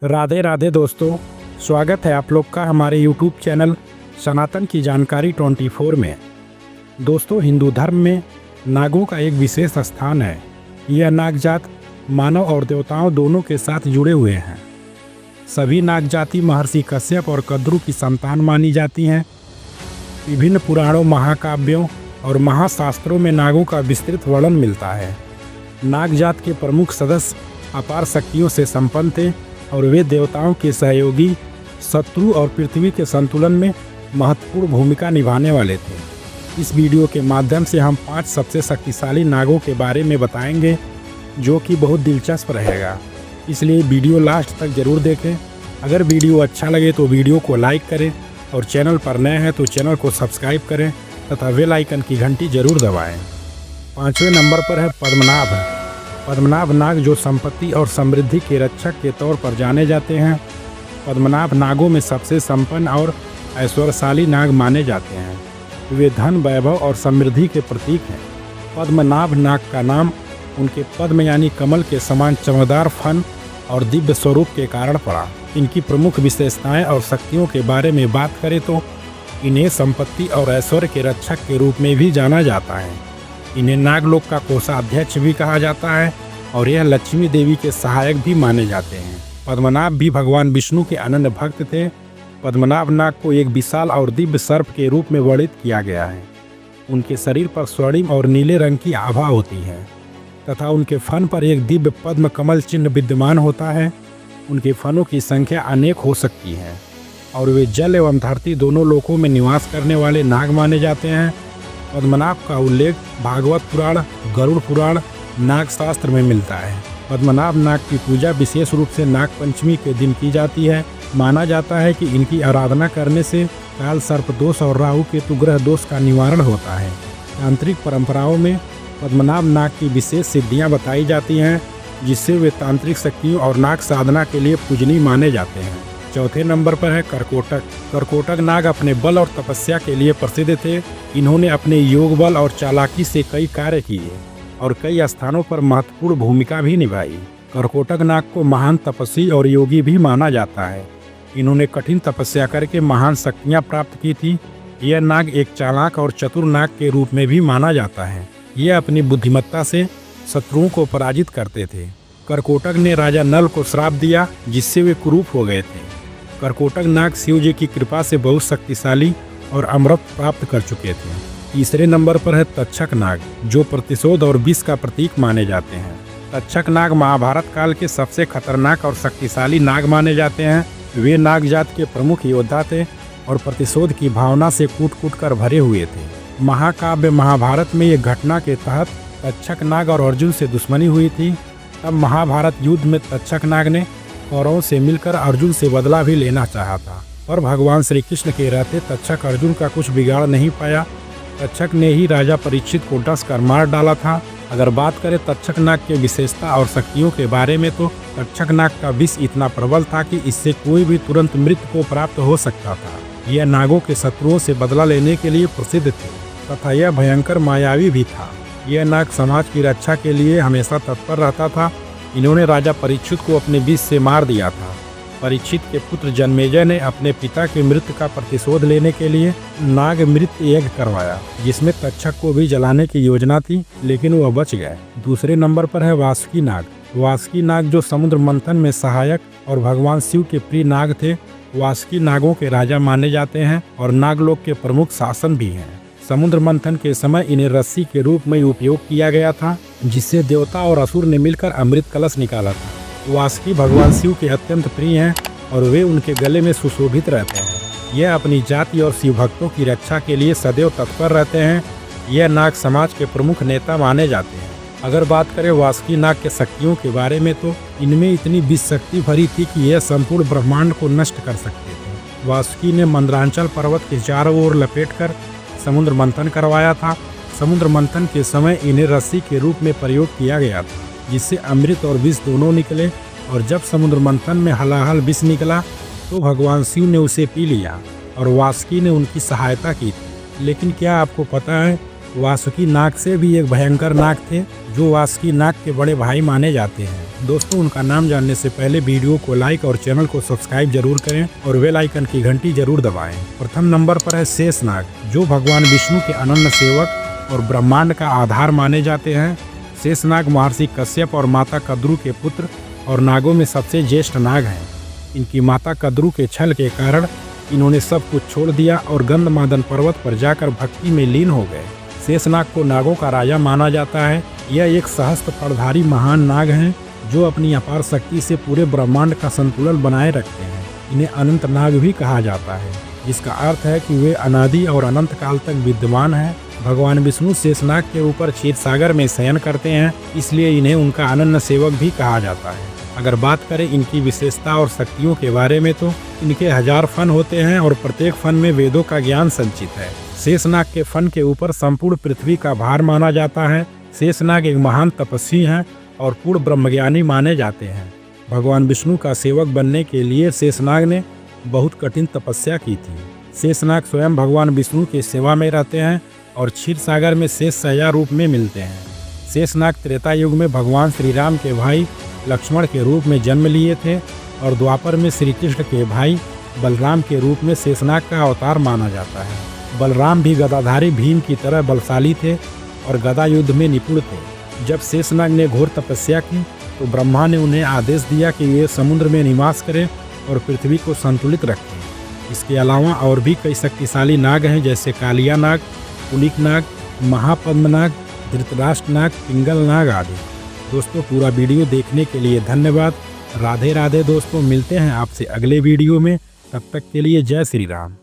राधे राधे दोस्तों, स्वागत है आप लोग का हमारे YouTube चैनल सनातन की जानकारी 24 में। दोस्तों, हिंदू धर्म में नागों का एक विशेष स्थान है। यह नाग जात मानव और देवताओं दोनों के साथ जुड़े हुए हैं। सभी नाग जाति महर्षि कश्यप और कद्रु की संतान मानी जाती हैं। विभिन्न पुराणों, महाकाव्यों और महाशास्त्रों में नागों का विस्तृत वर्णन मिलता है। नाग जात के प्रमुख सदस्य अपार शक्तियों से संपन्न थे और वे देवताओं के सहयोगी, शत्रु और पृथ्वी के संतुलन में महत्वपूर्ण भूमिका निभाने वाले थे। इस वीडियो के माध्यम से हम 5 सबसे शक्तिशाली नागों के बारे में बताएंगे, जो कि बहुत दिलचस्प रहेगा, इसलिए वीडियो लास्ट तक जरूर देखें। अगर वीडियो अच्छा लगे तो वीडियो को लाइक करें और चैनल पर नए हैं तो चैनल को सब्सक्राइब करें तथा बेल आइकन की घंटी जरूर दबाएं। 5वें नंबर पर है पद्मनाभ। पद्मनाभ नाग जो संपत्ति और समृद्धि के रक्षक के तौर पर जाने जाते हैं। पद्मनाभ नागों में सबसे संपन्न और ऐश्वर्यशाली नाग माने जाते हैं। वे धन, वैभव और समृद्धि के प्रतीक हैं। पद्मनाभ नाग का नाम उनके पद्म यानी कमल के समान चमकदार फन और दिव्य स्वरूप के कारण पड़ा। इनकी प्रमुख विशेषताएं और शक्तियों के बारे में बात करें तो इन्हें संपत्ति और ऐश्वर्य के रक्षक के रूप में भी जाना जाता है। इन्हें नागलोक का कोषाध्यक्ष भी कहा जाता है और यह लक्ष्मी देवी के सहायक भी माने जाते हैं। पद्मनाभ भी भगवान विष्णु के अनन्य भक्त थे। पद्मनाभ नाग को एक विशाल और दिव्य सर्प के रूप में वर्णित किया गया है। उनके शरीर पर स्वर्णिम और नीले रंग की आभा होती है तथा उनके फन पर एक दिव्य पद्म कमल चिन्ह विद्यमान होता है। उनके फनों की संख्या अनेक हो सकती है और वे जल एवं धरती दोनों लोकों में निवास करने वाले नाग माने जाते हैं। पद्मनाभ का उल्लेख भागवत पुराण, गरुड़ पुराण, नाग शास्त्र में मिलता है। पद्मनाभ नाग की पूजा विशेष रूप से नाग पंचमी के दिन की जाती है। माना जाता है कि इनकी आराधना करने से काल सर्प दोष और राहु केतु ग्रह दोष का निवारण होता है। तांत्रिक परंपराओं में पद्मनाभ नाग की विशेष सिद्धियां बताई जाती हैं, जिससे वे तांत्रिक शक्तियों और नाग साधना के लिए पूजनीय माने जाते हैं। चौथे नंबर पर है कर्कोटक। कर्कोटक नाग अपने बल और तपस्या के लिए प्रसिद्ध थे। इन्होंने अपने योग बल और चालाकी से कई कार्य किए और कई स्थानों पर महत्वपूर्ण भूमिका भी निभाई। कर्कोटक नाग को महान तपस्वी और योगी भी माना जाता है। इन्होंने कठिन तपस्या करके महान शक्तियां प्राप्त की थी। यह नाग एक चालाक और चतुर नाग के रूप में भी माना जाता है। यह अपनी बुद्धिमत्ता से शत्रुओं को पराजित करते थे। कर्कोटक ने राजा नल को श्राप दिया, जिससे वे कुरूप हो गए थे। कर्कोटक नाग शिव जी की कृपा से बहुत शक्तिशाली और अमृत प्राप्त कर चुके थे। तीसरे नंबर पर है तक्षक नाग, जो प्रतिशोध और विष का प्रतीक माने जाते हैं। तक्षक नाग महाभारत काल के सबसे खतरनाक और शक्तिशाली नाग माने जाते हैं। वे नाग जात के प्रमुख योद्धा थे और प्रतिशोध की भावना से कूट कूट कर भरे हुए थे। महाकाव्य महाभारत में एक घटना के तहत तक्षक नाग और अर्जुन से दुश्मनी हुई थी। तब महाभारत युद्ध में तक्षक नाग ने कौरवों से मिलकर अर्जुन से बदला भी लेना चाहा था, पर भगवान श्री कृष्ण के रहते तक्षक अर्जुन का कुछ बिगाड़ नहीं पाया। तक्षक ने ही राजा परीक्षित को डस कर मार डाला था। अगर बात करें तक्षक नाग के विशेषता और शक्तियों के बारे में तो तक्षक नाग का विष इतना प्रबल था कि इससे कोई भी तुरंत मृत्यु को प्राप्त हो सकता था। यह नागों के शत्रुओं से बदला लेने के लिए प्रसिद्ध थे तथा यह भयंकर मायावी भी था। यह नाग समाज की रक्षा के लिए हमेशा तत्पर रहता था। इन्होंने राजा परीक्षित को अपने विष से मार दिया था। परीक्षित के पुत्र जन्मेजय ने अपने पिता की मृत्यु का प्रतिशोध लेने के लिए नाग मृत्यु यज्ञ करवाया, जिसमें तक्षक को भी जलाने की योजना थी, लेकिन वह बच गए। दूसरे नंबर पर है वासुकी नाग। वासुकी नाग जो समुद्र मंथन में सहायक और भगवान शिव के प्रिय नाग थे। वासुकी नागों के राजा माने जाते हैं और नागलोक के प्रमुख शासन भी हैं। समुद्र मंथन के समय इन्हें रस्सी के रूप में उपयोग किया गया था, जिससे देवता और असुर ने मिलकर अमृत कलश निकाला था। वासुकी भगवान शिव के अत्यंत प्रिय हैं और वे उनके गले में सुशोभित रहते हैं। यह अपनी जाति और शिव भक्तों की रक्षा के लिए सदैव तत्पर रहते हैं। यह नाग समाज के प्रमुख नेता माने जाते हैं। अगर बात करें वासुकी नाग के शक्तियों के बारे में तो इनमें इतनी विष शक्ति भरी थी कि यह संपूर्ण ब्रह्मांड को नष्ट कर सकते थे। वासुकी ने मंदरांचल पर्वत के चारों ओर लपेटकर समुद्र मंथन करवाया था। समुद्र मंथन के समय इन्हें रस्सी के रूप में प्रयोग किया गया था, जिससे अमृत और विष दोनों निकले। और जब समुद्र मंथन में हलाहल विष निकला तो भगवान शिव ने उसे पी लिया और वासुकी ने उनकी सहायता की थी। लेकिन क्या आपको पता है, वासुकी नाग से भी एक भयंकर नाग थे, जो वासुकी नाग के बड़े भाई माने जाते हैं। दोस्तों, उनका नाम जानने से पहले वीडियो को लाइक और चैनल को सब्सक्राइब जरूर करें और बेल आइकन की घंटी जरूर दबाएं। प्रथम नंबर पर है शेषनाग, जो भगवान विष्णु के अनन्य सेवक और ब्रह्मांड का आधार माने जाते हैं। शेषनाग महर्षि कश्यप और माता कद्रू के पुत्र और नागों में सबसे ज्येष्ठ नाग हैं। इनकी माता कद्रू के छल के कारण इन्होंने सब कुछ छोड़ दिया और गंधमादन पर्वत पर जाकर भक्ति में लीन हो गए। शेषनाग को नागों का राजा माना जाता है। यह एक सहस्त्र फलधारी महान नाग हैं जो अपनी अपार शक्ति से पूरे ब्रह्मांड का संतुलन बनाए रखते हैं। इन्हें अनंत नाग भी कहा जाता है, जिसका अर्थ है कि वे अनादि और अनंत काल तक विद्यमान हैं। भगवान विष्णु शेषनाग के ऊपर क्षीर सागर में शयन करते हैं, इसलिए इन्हें उनका अनन्य सेवक भी कहा जाता है। अगर बात करें इनकी विशेषता और शक्तियों के बारे में तो इनके 1000 फन होते हैं और प्रत्येक फन में वेदों का ज्ञान संचित है। शेषनाग के फन के ऊपर संपूर्ण पृथ्वी का भार माना जाता है। शेषनाग एक महान तपस्वी हैं और पूर्ण ब्रह्मज्ञानी माने जाते हैं। भगवान विष्णु का सेवक बनने के लिए शेषनाग ने बहुत कठिन तपस्या की थी। शेषनाग स्वयं भगवान विष्णु की सेवा में रहते हैं और क्षीर सागर में शेष सया रूप में मिलते हैं। शेषनाग त्रेता युग में भगवान श्री राम के भाई लक्ष्मण के रूप में जन्म लिए थे और द्वापर में श्री कृष्ण के भाई बलराम के रूप में शेषनाग का अवतार माना जाता है। बलराम भी गदाधारी भीम की तरह बलशाली थे और गदा युद्ध में निपुण थे। जब शेषनाग ने घोर तपस्या की तो ब्रह्मा ने उन्हें आदेश दिया कि वे समुद्र में निवास करें और पृथ्वी को संतुलित रखें। इसके अलावा और भी कई शक्तिशाली नाग हैं, जैसे कालिया नाग, पुलिक नाग, महापद्मनाग, धृतराष्ट्र नाग, पिंगल नाग आदि। दोस्तों, पूरा वीडियो देखने के लिए धन्यवाद। राधे राधे दोस्तों, मिलते हैं आपसे अगले वीडियो में। तब तक के लिए जय श्री राम।